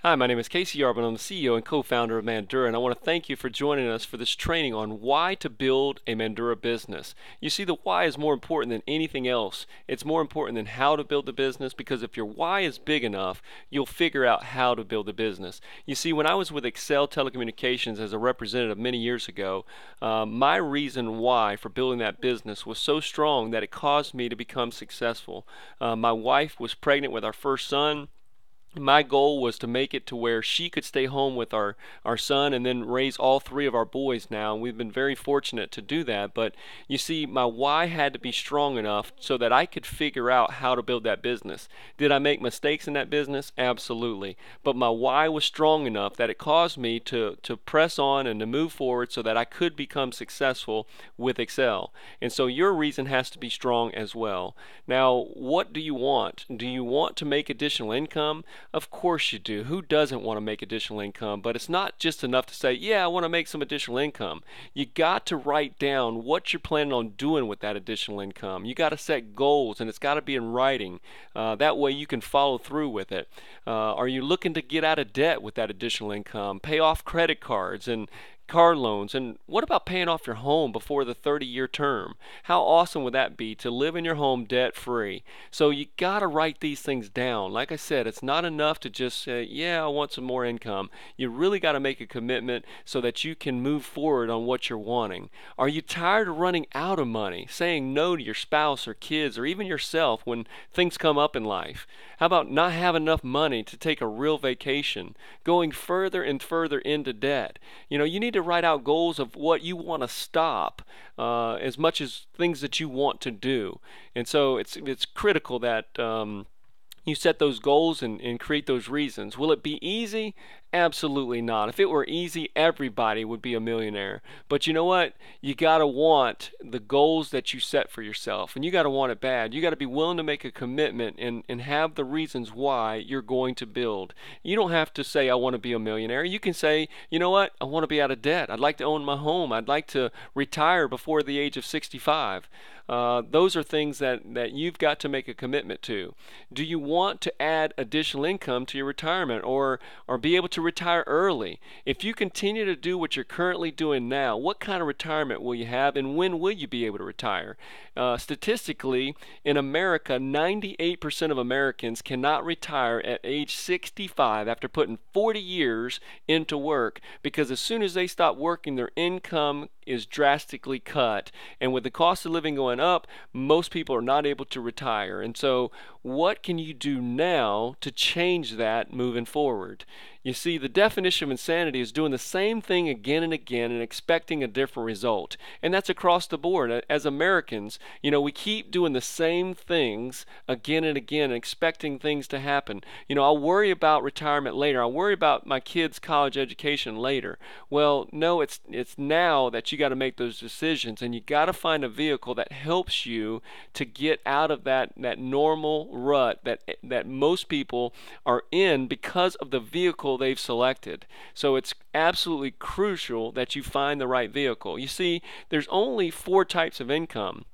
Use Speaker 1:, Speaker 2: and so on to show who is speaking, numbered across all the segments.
Speaker 1: Hi, my name is Casey Arbin. I'm the CEO and co-founder of Mandura, and I want to thank you for joining us for this training on why to build a Mandura business. You see, the why is more important than anything else. It's more important than how to build the business, because if your why is big enough, you'll figure out how to build a business. You see, when I was with Excel Telecommunications as a representative many years ago, my reason why for building that business was so strong that it caused me to become successful. My wife was pregnant with our first son. My goal was to make it to where she could stay home with our son and then raise all three of our boys now. And we've been very fortunate to do that. But you see, my why had to be strong enough so that I could figure out how to build that business. Did I make mistakes in that business? Absolutely. But my why was strong enough that it caused me to press on and to move forward so that I could become successful with Excel. And so your reason has to be strong as well. Now, what do you want? Do you want to make additional income? Of course you do. Who doesn't want to make additional income? But it's not just enough to say, yeah, I want to make some additional income. You got to write down what you're planning on doing with that additional income. You got to set goals, and it's got to be in writing. That way you can follow through with it. Are you looking to get out of debt with that additional income? Pay off credit cards and car loans? And what about paying off your home before the 30-year term? How awesome would that be to live in your home debt free? So you got to write these things down. Like I said, it's not enough to just say, yeah, I want some more income. You really got to make a commitment so that you can move forward on what you're wanting. Are you tired of running out of money, saying no to your spouse or kids or even yourself when things come up in life? How about not having enough money to take a real vacation, going further and further into debt? You need to write out goals of what you want to stop, as much as things that you want to do. And so it's critical that you set those goals and create those reasons. Will it be easy? Absolutely not. If it were easy, everybody would be a millionaire. But you know what? You got to want the goals that you set for yourself, and you got to want it bad. You got to be willing to make a commitment and have the reasons why you're going to build. You don't have to say, I want to be a millionaire. You can say, you know what? I want to be out of debt. I'd like to own my home. I'd like to retire before the age of 65. Those are things that you've got to make a commitment to. Do you want to add additional income to your retirement, or be able to retire early? If you continue to do what you're currently doing now, what kind of retirement will you have, and when will you be able to retire? Statistically, in America, 98% of Americans cannot retire at age 65 after putting 40 years into work, because as soon as they stop working, their income is drastically cut. And with the cost of living going up, most people are not able to retire. And so what can you do now to change that moving forward? You see, the definition of insanity is doing the same thing again and again and expecting a different result. And that's across the board. As Americans, we keep doing the same things again and again and expecting things to happen. I'll worry about retirement later. I'll worry about my kids' college education later. Well, no, it's now that you got to make those decisions, and you got to find a vehicle that helps you to get out of that normal rut that most people are in because of the vehicle they've selected. So it's absolutely crucial that you find the right vehicle. You see, there's only 4 types of income.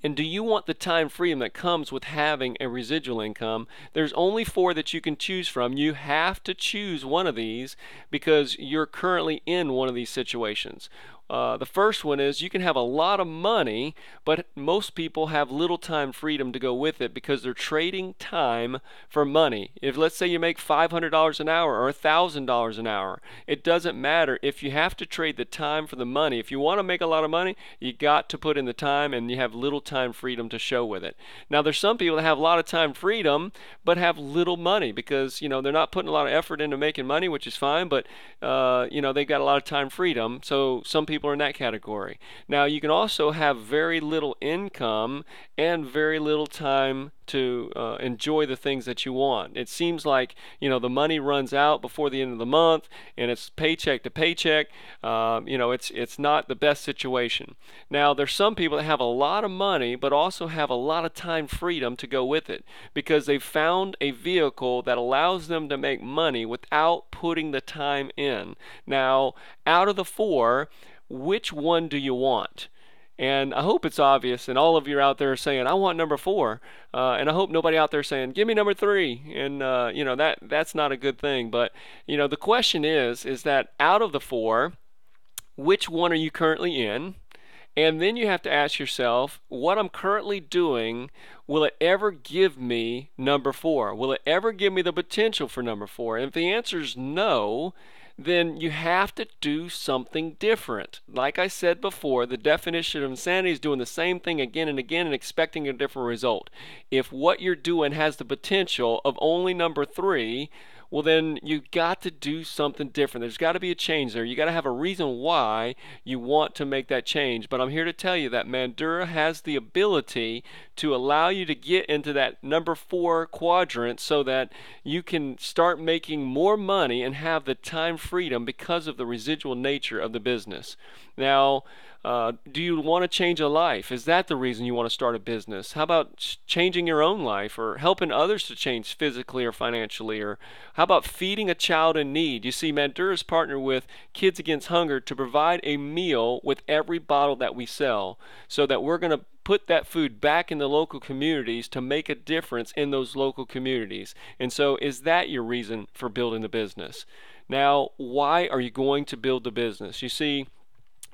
Speaker 1: And do you want the time freedom that comes with having a residual income? There's only 4 that you can choose from. You have to choose one of these because you're currently in one of these situations. The first one is you can have a lot of money, but most people have little time freedom to go with it because they're trading time for money. If, let's say, you make $500 an hour or $1,000 an hour, it doesn't matter. If you have to trade the time for the money, if you want to make a lot of money, you got to put in the time, and you have little time freedom to show with it. Now, there's some people that have a lot of time freedom but have little money because they're not putting a lot of effort into making money, which is fine, but they've got a lot of time freedom. So some people are in that category. Now, you can also have very little income and very little time to enjoy the things that you want. It seems like the money runs out before the end of the month, and it's paycheck to paycheck. It's not the best situation. Now, there's some people that have a lot of money but also have a lot of time freedom to go with it because they've found a vehicle that allows them to make money without putting the time in. Now, out of the 4, which one do you want? And I hope it's obvious, and all of you are out there saying, I want number 4. And I hope nobody out there saying, give me number 3. And, that's not a good thing. But, the question is that out of the 4, which one are you currently in? And then you have to ask yourself, what I'm currently doing, will it ever give me number 4? Will it ever give me the potential for number 4? And if the answer is no, then you have to do something different. Like I said before, the definition of insanity is doing the same thing again and again and expecting a different result. If what you're doing has the potential of only number 3, well, then you got to do something different. There's got to be a change there. You got to have a reason why you want to make that change. But I'm here to tell you that Mandura has the ability to allow you to get into that number 4 quadrant so that you can start making more money and have the time freedom because of the residual nature of the business. Now, do you want to change a life? Is that the reason you want to start a business? How about changing your own life or helping others to change physically or financially? Or how about feeding a child in need? You see, Mandura's partnered with Kids Against Hunger to provide a meal with every bottle that we sell so that we're going to put that food back in the local communities to make a difference in those local communities. And so is that your reason for building the business? Now, why are you going to build the business? You see,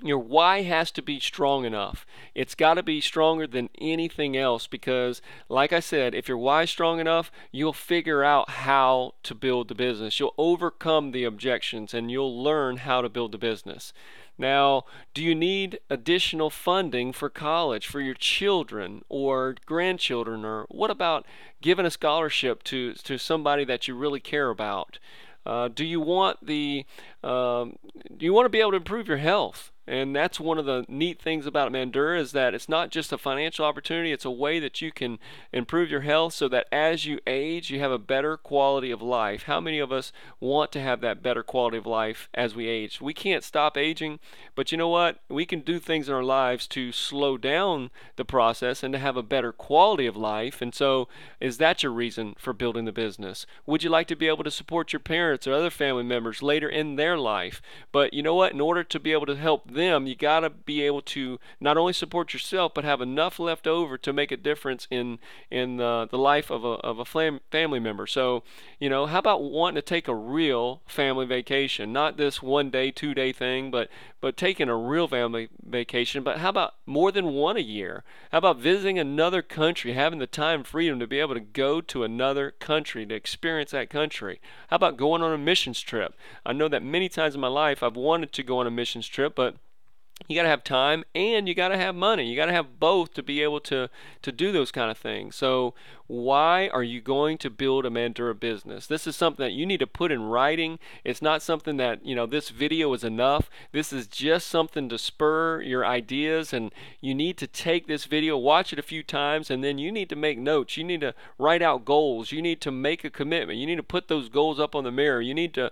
Speaker 1: your why has to be strong enough. It's got to be stronger than anything else because, like I said, if your why is strong enough, you'll figure out how to build the business. You'll overcome the objections and you'll learn how to build the business. Now, do you need additional funding for college for your children or grandchildren? Or what about giving a scholarship to somebody that you really care about? Do you want to be able to improve your health? And that's one of the neat things about Mandura is that it's not just a financial opportunity, it's a way that you can improve your health so that as you age, you have a better quality of life. How many of us want to have that better quality of life as we age? We can't stop aging, but you know what? We can do things in our lives to slow down the process and to have a better quality of life. And so, is that your reason for building the business? Would you like to be able to support your parents or other family members later in their life? But you know what? In order to be able to help them, you got to be able to not only support yourself, but have enough left over to make a difference in the life of a family member. So, how about wanting to take a real family vacation? Not this 1 day, 2 day thing, but taking a real family vacation. But how about more than one a year? How about visiting another country, having the time freedom to be able to go to another country, to experience that country? How about going on a missions trip? I know that many times in my life I've wanted to go on a missions trip, but you got to have time and you got to have money. You got to have both to be able to do those kind of things. So why are you going to build a Mandura business? This is something that you need to put in writing. It's not something that, this video is enough. This is just something to spur your ideas, and you need to take this video, watch it a few times, and then you need to make notes. You need to write out goals. You need to make a commitment. You need to put those goals up on the mirror. You need to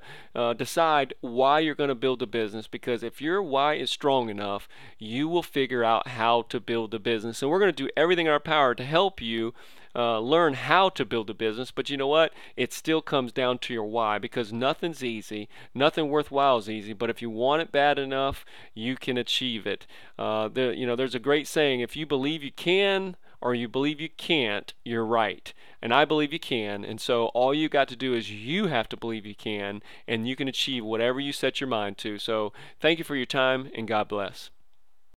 Speaker 1: decide why you're going to build a business, because if your why is strong enough, you will figure out how to build the business. And we're going to do everything in our power to help you learn how to build a business. But you know what? It still comes down to your why, because nothing's easy. Nothing worthwhile is easy. But if you want it bad enough, you can achieve it. There's a great saying: if you believe you can or you believe you can't, you're right. And I believe you can. And so all you got to do is you have to believe you can, and you can achieve whatever you set your mind to. So thank you for your time, and God bless.